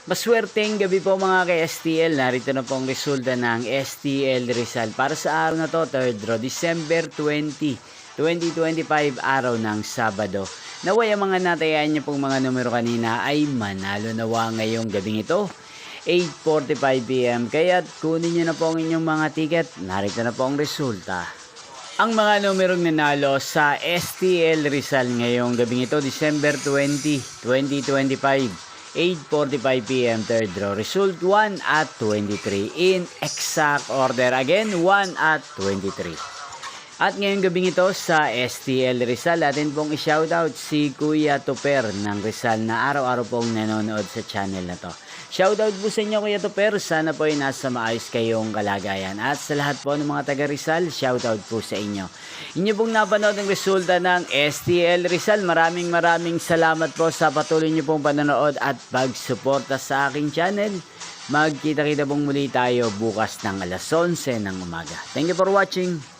Maswerteng gabi po mga ka-STL. Narito na po ang resulta ng STL Rizal para sa araw na to, 3rd draw, December 20, 2025, araw ng Sabado. Naway ang mga natayan niyo pong mga numero kanina ay manalo nawa ngayong gabing ito, 8:45 PM. Kaya kunin niyo na po ang inyong mga ticket. Narito na po ang resulta. Ang mga numerong nanalo sa STL Rizal ngayong gabing ito, December 20, 2025, 8:45 PM, 3rd draw. Result 1 at 23 in exact order. Again, 1 at 23. At ngayong gabing ito sa STL Rizal, atin pong i-shoutout si Kuya Tuper ng Rizal na araw-araw pong nanonood sa channel na to. Shoutout po sa inyo Kuya Tuper, sana po ay nasa maayos kayong kalagayan. At sa lahat po ng mga taga Rizal, shoutout po sa inyo. Inyo pong napanood ang resulta ng STL Rizal. Maraming salamat po sa patuloy nyo pong panonood at pagsuporta sa aking channel. Magkita-kita pong muli tayo bukas ng alas 11 ng umaga. Thank you for watching.